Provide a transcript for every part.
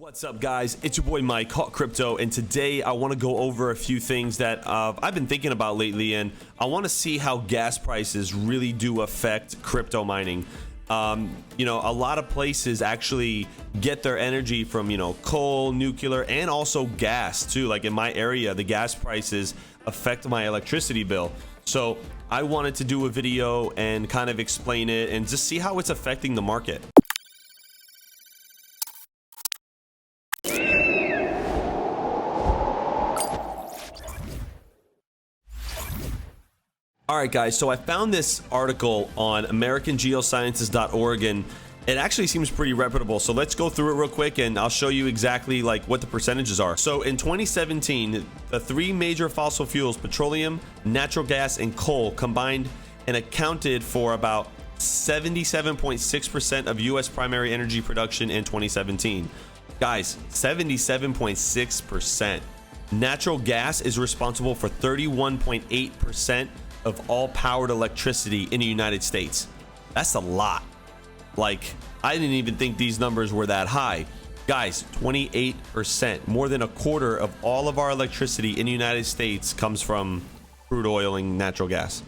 What's up, guys? It's your boy Mike, Hot Crypto, and today I want to go over a few things that I've been thinking about lately, and I want to see how gas prices really do affect crypto mining. You know, a lot of places actually get their energy from, coal, nuclear, and also gas too. Like in my area, the gas prices affect my electricity bill. So I wanted to do a video and kind of explain it and just see how it's affecting the market. All right, guys, so I found this article on AmericanGeosciences.org, and it actually seems pretty reputable. So let's go through it real quick, and I'll show you exactly like what the percentages are. So in 2017, the three major fossil fuels, petroleum, natural gas, and coal, combined and accounted for about 77.6% of U.S. primary energy production in 2017. Guys, 77.6%. Natural gas is responsible for 31.8% of all powered electricity in the United States. That's a lot. Like, I didn't even think these numbers were that high. Guys, 28%, more than a quarter of all of our electricity in the United States comes from crude oil and natural gas.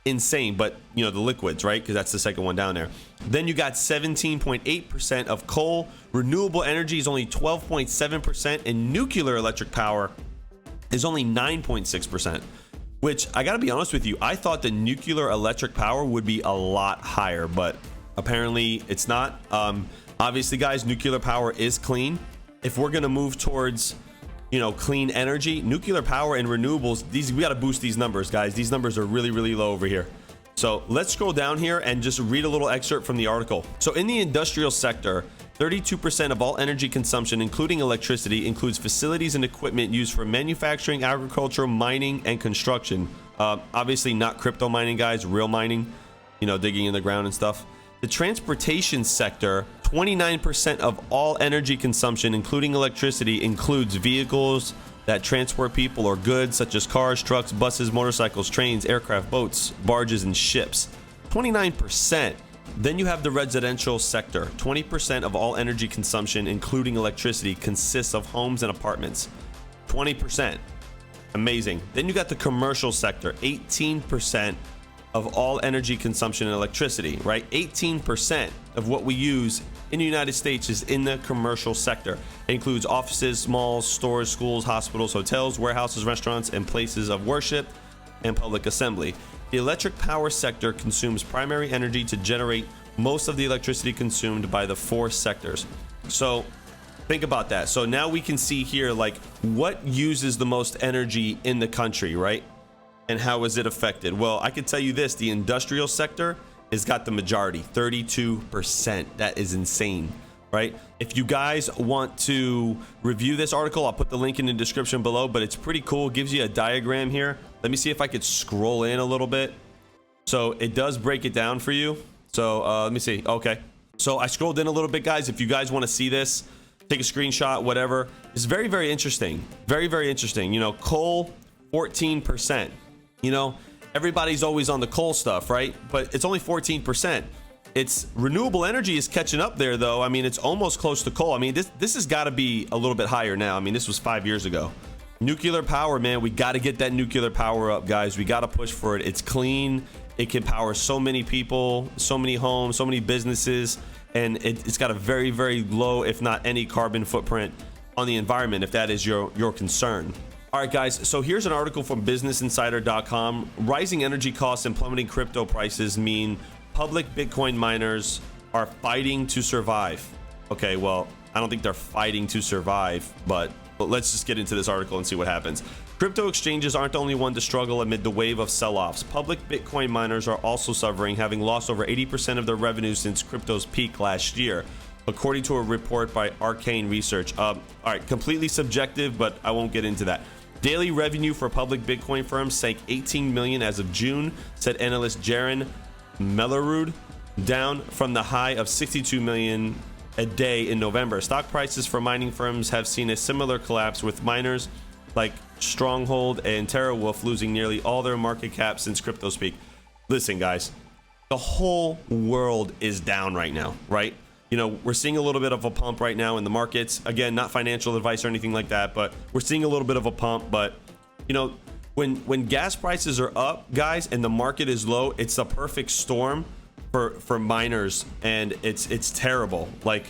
Insane, but the liquids, right? Because that's the second one down there. Then you got 17.8% of coal. Renewable energy is only 12.7%, and nuclear electric power is only 9.6%. Which, I gotta be honest with you, I thought the nuclear electric power would be a lot higher, but apparently it's not. Obviously, guys, nuclear power is clean. If we're gonna move towards, clean energy, nuclear power and renewables, we gotta boost these numbers, guys. These numbers are really, really low over here. So let's scroll down here and just read a little excerpt from the article. So in the industrial sector, 32% of all energy consumption, including electricity, includes facilities and equipment used for manufacturing, agriculture, mining, and construction. Obviously not crypto mining, guys, real mining, digging in the ground and stuff. The transportation sector, 29% of all energy consumption, including electricity, includes vehicles that transport people or goods such as cars, trucks, buses, motorcycles, trains, aircraft, boats, barges, and ships. 29%. Then you have the residential sector. 20% of all energy consumption, including electricity, consists of homes and apartments. 20%. Amazing. Then you got the commercial sector. 18% of all energy consumption and electricity, right? 18% of what we use in the United States is in the commercial sector. It includes offices, malls, stores, schools, hospitals, hotels, warehouses, restaurants, and places of worship and public assembly. The electric power sector consumes primary energy to generate most of the electricity consumed by the four sectors. So think about that. So now we can see here, like, what uses the most energy in the country, right? And how is it affected? Well, I can tell you this, the industrial sector has got the majority, 32%. That is insane, right? If you guys want to review this article, I'll put the link in the description below, but it's pretty cool. It gives you a diagram here. Let me see if I could scroll in a little bit. So it does break it down for you. So let me see. Okay. So I scrolled in a little bit, guys. If you guys want to see this, take a screenshot, whatever. It's very, very interesting. Very, very interesting. Coal, 14%. Everybody's always on the coal stuff, right? But it's only 14%. It's renewable energy is catching up there, though. I mean, it's almost close to coal. I mean, this has got to be a little bit higher now. I mean, this was 5 years ago. Nuclear power, man, we got to get that nuclear power up, guys. We got to push for it. It's clean. It can power so many people, so many homes, so many businesses, and it's got a very, very low, if not any, carbon footprint on the environment, if that is your concern. All right, guys, so here's an article from BusinessInsider.com. Rising energy costs and plummeting crypto prices mean public Bitcoin miners are fighting to survive. Okay, well, I don't think they're fighting to survive, but let's just get into this article and see what happens. Crypto exchanges aren't the only one to struggle amid the wave of sell-offs. Public Bitcoin miners are also suffering, having lost over 80% of their revenue since crypto's peak last year, according to a report by Arcane Research. All right, completely subjective, but I won't get into that. Daily revenue for public Bitcoin firms sank 18 million as of June, said analyst Jaron Mellerud, down from the high of 62 million a day in November. Stock prices for mining firms have seen a similar collapse, with miners like Stronghold and TeraWulf losing nearly all their market cap since crypto's peak. Listen, guys, the whole world is down right now, right? You know, we're seeing a little bit of a pump right now in the markets. Again, not financial advice or anything like that, but we're seeing a little bit of a pump. But, you know, when gas prices are up, guys, and the market is low, it's a perfect storm for miners, and it's terrible. Like,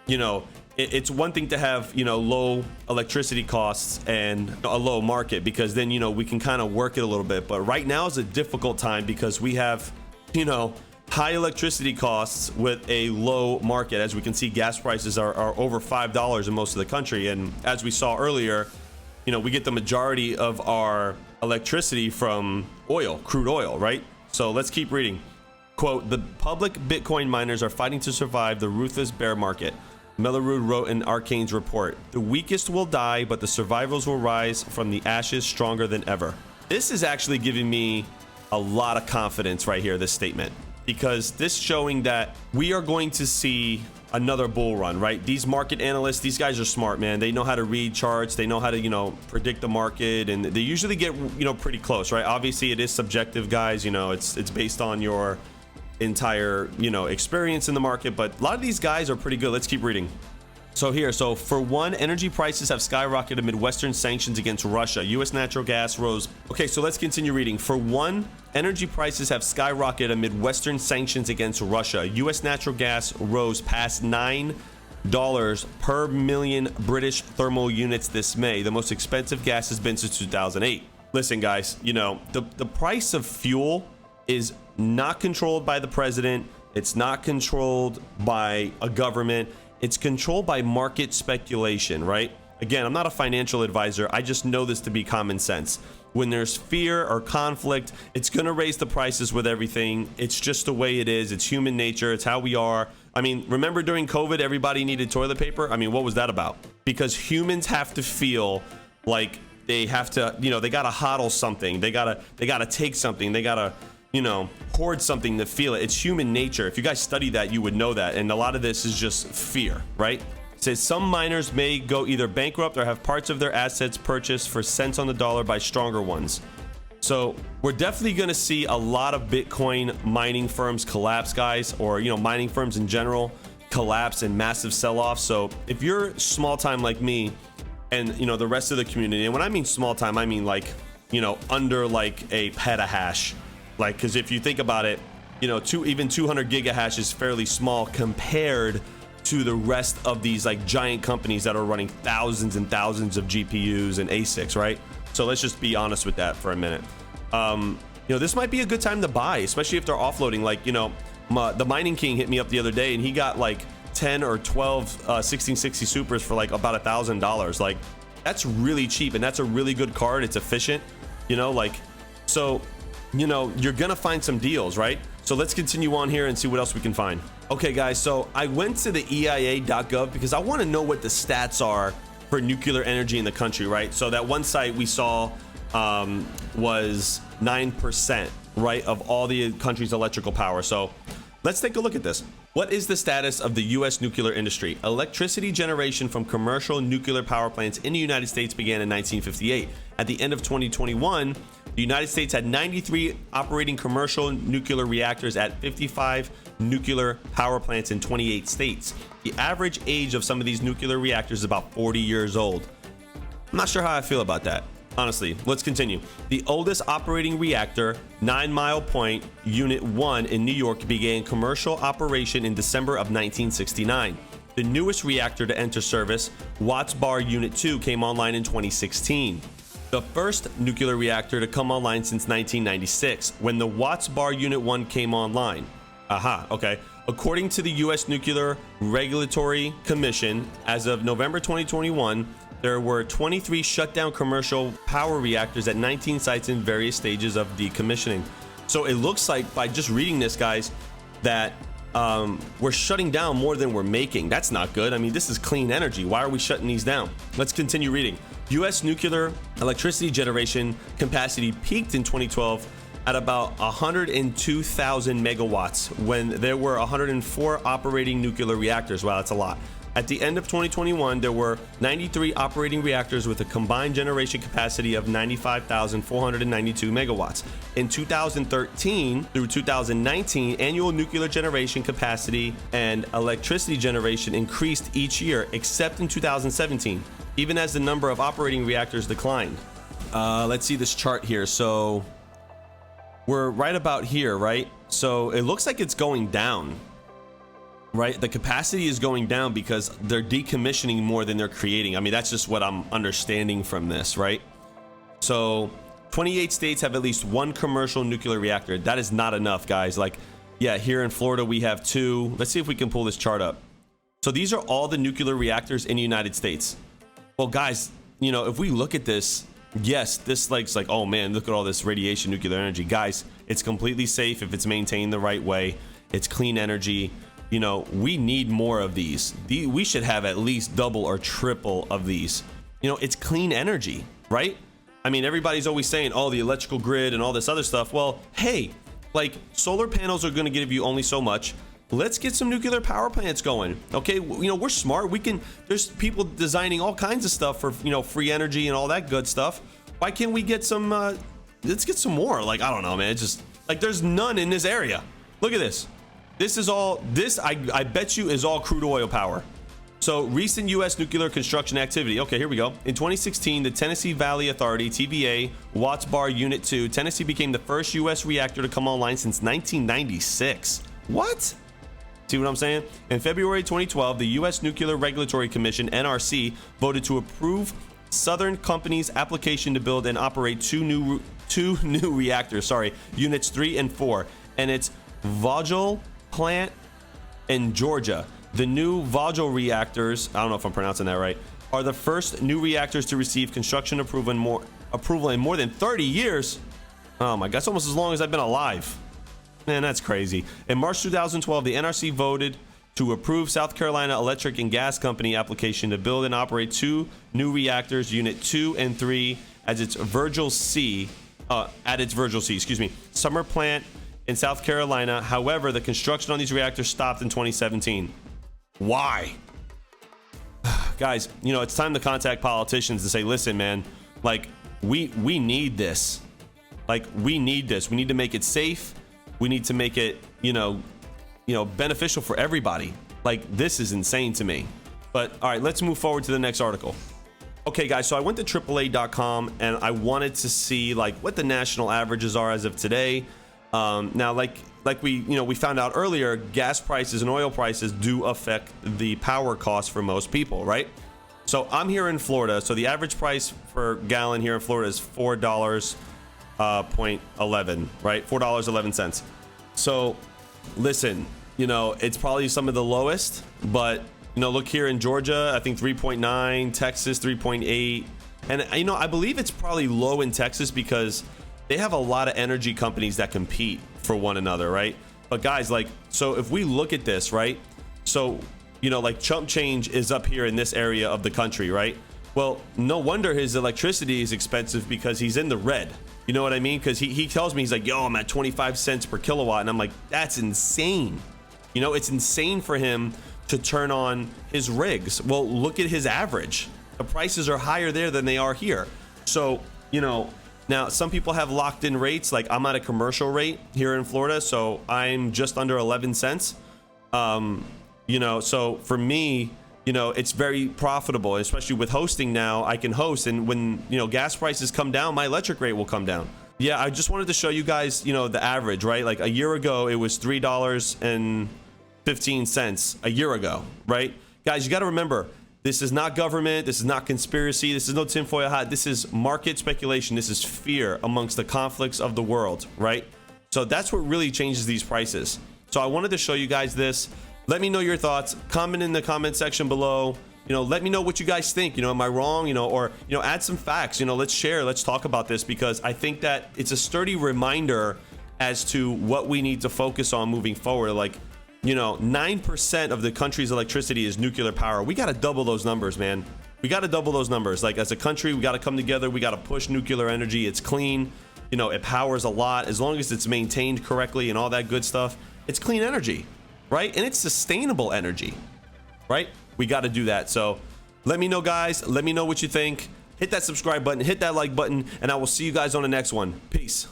you know, it's one thing to have, you know, low electricity costs and a low market, because then, you know, we can kind of work it a little bit. But right now is a difficult time because we have, you know, high electricity costs with a low market. As we can see, gas prices are over $5 in most of the country. And as we saw earlier, you know, we get the majority of our electricity from oil, crude oil, right? So let's keep reading. Quote, the public Bitcoin miners are fighting to survive the ruthless bear market. Mellerud wrote in Arcane's report, the weakest will die, but the survivors will rise from the ashes stronger than ever. This is actually giving me a lot of confidence right here, this statement, because this showing that we are going to see another bull run, right? These market analysts, these guys are smart, man. They know how to read charts. They know how to, you know, predict the market, and they usually get, you know, pretty close, right? Obviously it is subjective, guys. You know, it's based on your entire, you know, experience in the market, but a lot of these guys are pretty good. Let's keep reading. So for one, energy prices have skyrocketed amid Western sanctions against Russia. U.S. natural gas rose. Okay, so let's continue reading. For one, energy prices have skyrocketed amid Western sanctions against Russia. U.S. natural gas rose past $9 per million British thermal units this May. The most expensive gas has been since 2008. Listen, guys, you know, the price of fuel is not controlled by the president. It's not controlled by a government. It's controlled by market speculation, right? Again, I'm not a financial advisor. I just know this to be common sense. When there's fear or conflict, it's going to raise the prices with everything. It's just the way it is. It's human nature. It's how we are. I mean, remember during COVID, everybody needed toilet paper? I mean, what was that about? Because humans have to feel like they have to, you know, they got to hodl something. They got to take something. They got to, you know, hoard something to feel it. It's human nature. If you guys study that, you would know that. And a lot of this is just fear, right? It says some miners may go either bankrupt or have parts of their assets purchased for cents on the dollar by stronger ones. So we're definitely going to see a lot of Bitcoin mining firms collapse, guys, or, you know, mining firms in general collapse and massive sell-off. So if you're small time like me and, you know, the rest of the community, and when I mean small time, I mean like, you know, under like a petahash. Like, because if you think about it, you know, even 200 gigahash is fairly small compared to the rest of these like giant companies that are running thousands and thousands of GPUs and ASICs, right? So let's just be honest with that for a minute. You know, this might be a good time to buy, especially if they're offloading. Like, you know, the Mining King hit me up the other day and he got like 10 or 12 1660 supers for like about $1,000. Like, that's really cheap, and that's a really good card. It's efficient, you know, like, so, you know, you're gonna find some deals, right? So let's continue on here and see what else we can find. Okay, guys, so I went to the EIA.gov because I want to know what the stats are for nuclear energy in the country, right? So that one site we saw was 9%, right, of all the country's electrical power. So let's take a look at this. What is the status of the U.S. nuclear industry? Electricity generation from commercial nuclear power plants in the United States began in 1958. At the end of 2021, the United States had 93 operating commercial nuclear reactors at 55 nuclear power plants in 28 states. The average age of some of these nuclear reactors is about 40 years old. I'm not sure how I feel about that, honestly. Let's continue. The oldest operating reactor, 9 Mile Point Unit 1 in New York, began commercial operation in December of 1969. The newest reactor to enter service, Watts Bar Unit 2, came online in 2016. The first nuclear reactor to come online since 1996, when the Watts Bar Unit 1 came online. Okay. According to the U.S. Nuclear Regulatory Commission, as of November 2021, there were 23 shutdown commercial power reactors at 19 sites in various stages of decommissioning. So it looks like, by just reading this, guys, that we're shutting down more than we're making. That's not good. I mean, this is clean energy. Why are we shutting these down? Let's continue reading. U.S. nuclear electricity generation capacity peaked in 2012 at about 102,000 megawatts when there were 104 operating nuclear reactors. Wow, that's a lot. At the end of 2021, there were 93 operating reactors with a combined generation capacity of 95,492 megawatts. In 2013 through 2019, annual nuclear generation capacity and electricity generation increased each year, except in 2017, even as the number of operating reactors declined. Let's see this chart here. So we're right about here, right? So it looks like it's going down, right? The capacity is going down because they're decommissioning more than they're creating. I mean, that's just what I'm understanding from this, right? So 28 states have at least one commercial nuclear reactor. That is not enough, guys. Like, yeah, here in Florida, we have 2. Let's see if we can pull this chart up. So these are all the nuclear reactors in the United States. Well, guys, you know, if we look at this, yes, this like, oh man, look at all this radiation, nuclear energy. Guys, it's completely safe if it's maintained the right way. It's clean energy. You know, we need more of these. We should have at least double or triple of these. You know, it's clean energy, right? I mean, everybody's always saying, oh, the electrical grid and all this other stuff. Well, hey, like solar panels are going to give you only so much. Let's get some nuclear power plants going. Okay, you know, we're smart. We can, there's people designing all kinds of stuff for, you know, free energy and all that good stuff. Why can't we get some, let's get some more. Like, I don't know, man. It's just like there's none in this area. Look at this. This is all, this I bet you is all crude oil power. So recent U.S. nuclear construction activity. Okay, here we go. In 2016, the Tennessee Valley Authority, TVA, Watts Bar Unit 2, Tennessee became the first U.S. reactor to come online since 1996. What? See what I'm saying? In February 2012, the U.S. Nuclear Regulatory Commission, NRC, voted to approve Southern Company's application to build and operate two new reactors, units 3 and 4, and its Vogel plant in Georgia. The new Vogel reactors, I don't know if I'm pronouncing that right, are the first new reactors to receive construction approval in more than 30 years. Oh my God, that's almost as long as I've been alive. Man, that's crazy. In March 2012, the NRC voted to approve South Carolina Electric and Gas Company application to build and operate 2 new reactors, Unit 2 and 3, at its Virgil C, summer plant in South Carolina. However, the construction on these reactors stopped in 2017. Why? Guys, you know, it's time to contact politicians to say, listen, man, like we need this. Like we need this. We need to make it safe. We need to make it, you know, beneficial for everybody. Like this is insane to me. But all right, let's move forward to the next article. Okay, guys, so I went to AAA.com and I wanted to see like what the national averages are as of today. Now, like we found out earlier, gas prices and oil prices do affect the power costs for most people, right? So I'm here in Florida. So the average price per gallon here in Florida is $4.11, right? $4.11. So listen, you know, it's probably some of the lowest, but you know, look here in Georgia, I think 3.9, Texas 3.8. And you know, I believe it's probably low in Texas because they have a lot of energy companies that compete for one another, right? But guys, like, so if we look at this, right? So, you know, like chump change is up here in this area of the country, right? Well, no wonder his electricity is expensive because he's in the red. You know what I mean? Because he tells me, he's like, yo, I'm at 25 cents per kilowatt. And I'm like, that's insane. You know, it's insane for him to turn on his rigs. Well, look at his average. The prices are higher there than they are here. So, you know, now some people have locked in rates. Like I'm at a commercial rate here in Florida, so I'm just under 11 cents. You know, so for me, you know, it's very profitable, especially with hosting now. I can host, and when, you know, gas prices come down, my electric rate will come down. Yeah, I just wanted to show you guys, you know, the average, right? Like a year ago, it was $3.15 a year ago, right? Guys, you got to remember, this is not government. This is not conspiracy. This is no tinfoil hat. This is market speculation. This is fear amongst the conflicts of the world, right? So that's what really changes these prices. So I wanted to show you guys this. Let me know your thoughts. Comment in the comment section below. You know, let me know what you guys think. You know, am I wrong? You know, or, you know, add some facts. You know, let's share. Let's talk about this because I think that it's a sturdy reminder as to what we need to focus on moving forward. Like, you know, 9% of the country's electricity is nuclear power. We got to double those numbers, man. We got to double those numbers. Like as a country, we got to come together. We got to push nuclear energy. It's clean. You know, it powers a lot. As long as it's maintained correctly and all that good stuff, it's clean energy, right? And it's sustainable energy, right? We got to do that. So let me know, guys. Let me know what you think. Hit that subscribe button, hit that like button, and I will see you guys on the next one. Peace.